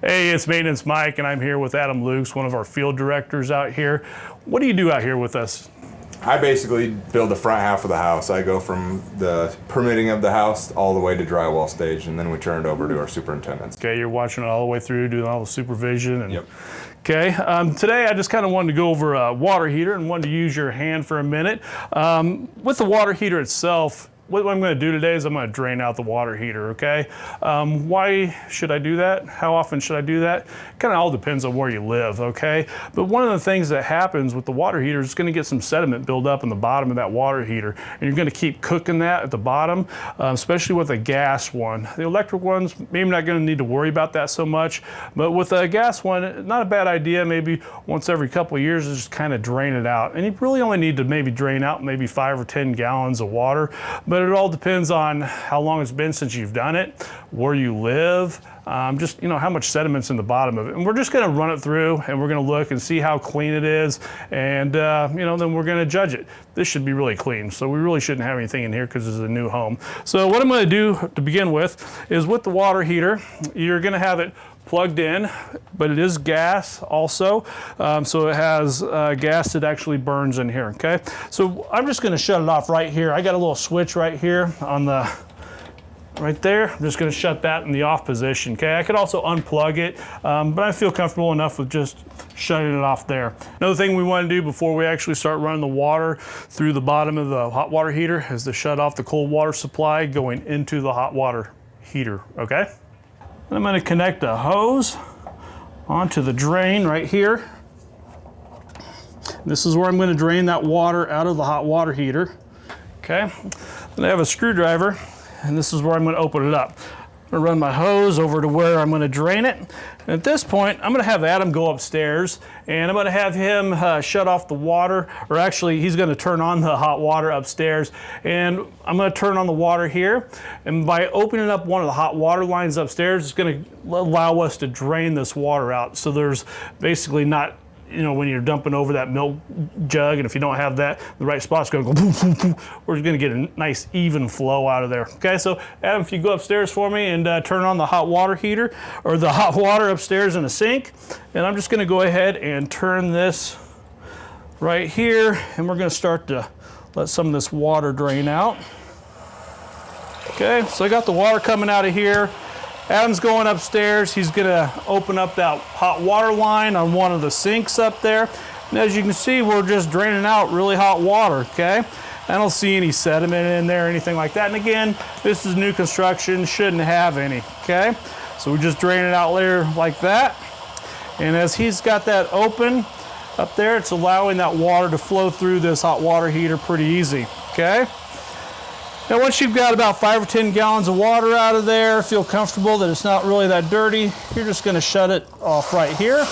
Hey, it's Maintenance Mike, and I'm here with Adam Lukes, one of our field directors out here. What do you do out here with us? I basically build the front half of the house. I go from the permitting of the house all the way to drywall stage, and then we turn it over to our superintendents. Okay, you're watching it all the way through, doing all the supervision. And, Yep. Okay, today I just kind of wanted to go over a water heater and wanted to use your hand for a minute. With the water heater itself, what I'm going to do today is I'm going to drain out the water heater, okay? Why should I do that? How often should I do that? Kind of all depends on where you live, okay? But one of the things that happens with the water heater is it's going to get some sediment build up in the bottom of that water heater, and you're going to keep cooking that at the bottom, especially with a gas one. The electric ones, maybe not going to need to worry about that so much, but with a gas one, not a bad idea. Maybe once every couple of years, just kind of drain it out. And you really only need to maybe drain out maybe 5 or 10 gallons of water, but it all depends on how long it's been since you've done it, where you live, just how much sediment's in the bottom of it. And we're just gonna run it through and we're gonna look and see how clean it is, and then we're gonna judge it. This should be really clean, so we really shouldn't have anything in here because this is a new home. So what I'm gonna do to begin with is with the water heater, you're gonna have it plugged in, but it is gas also, so it has gas that actually burns in here, okay? So I'm just gonna shut it off right here. I got a little switch right here on the, right there. I'm just gonna shut that in the off position, okay? I could also unplug it, but I feel comfortable enough with just shutting it off there. Another thing we wanna do before we actually start running the water through the bottom of the hot water heater is to shut off the cold water supply going into the hot water heater, okay? I'm going to connect a hose onto the drain right here. This is where I'm going to drain that water out of the hot water heater. Okay, then I have a screwdriver, and this is where I'm going to open it up. I'm going to run my hose over to where I'm going to drain it. And at this point, I'm going to have Adam go upstairs, and I'm going to have him shut off the water, or actually he's going to turn on the hot water upstairs, and I'm going to turn on the water here. And by opening up one of the hot water lines upstairs, it's going to allow us to drain this water out. So there's basically not, when you're dumping over that milk jug, and if you don't have that, the right spot's gonna go boom, boom, boom. We're gonna get a nice even flow out of there. Okay, so Adam, if you go upstairs for me and turn on the hot water heater, or the hot water upstairs in the sink, and I'm just gonna go ahead and turn this right here, and we're gonna start to let some of this water drain out. Okay, so I got the water coming out of here. Adam's going upstairs. He's gonna open up that hot water line on one of the sinks up there. And as you can see, we're just draining out really hot water, okay? I don't see any sediment in there or anything like that. And again, this is new construction, shouldn't have any, okay? So we just drain it out there like that. And as he's got that open up there, it's allowing that water to flow through this hot water heater pretty easy, okay? Now once you've got about 5 or 10 gallons of water out of there, feel comfortable that it's not really that dirty, you're just gonna shut it off right here.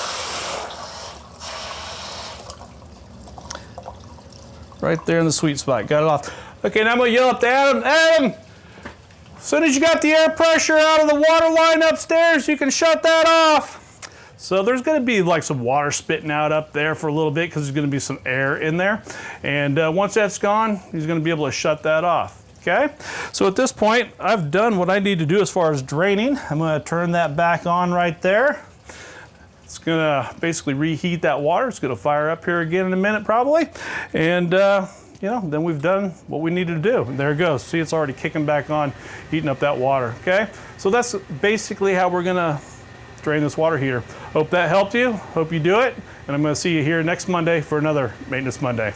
Right there in the sweet spot, got it off. Okay, now I'm gonna yell up to Adam, Adam, as soon as you got the air pressure out of the water line upstairs, you can shut that off. So there's gonna be like some water spitting out up there for a little bit because there's gonna be some air in there. And once that's gone, he's gonna be able to shut that off. Okay, so at this point, I've done what I need to do as far as draining. I'm gonna turn that back on right there. It's gonna basically reheat that water. It's gonna fire up here again in a minute probably. And then we've done what we needed to do. And there it goes. See, it's already kicking back on, heating up that water, okay? So that's basically how we're gonna drain this water heater. Hope that helped you, hope you do it. And I'm gonna see you here next Monday for another Maintenance Monday.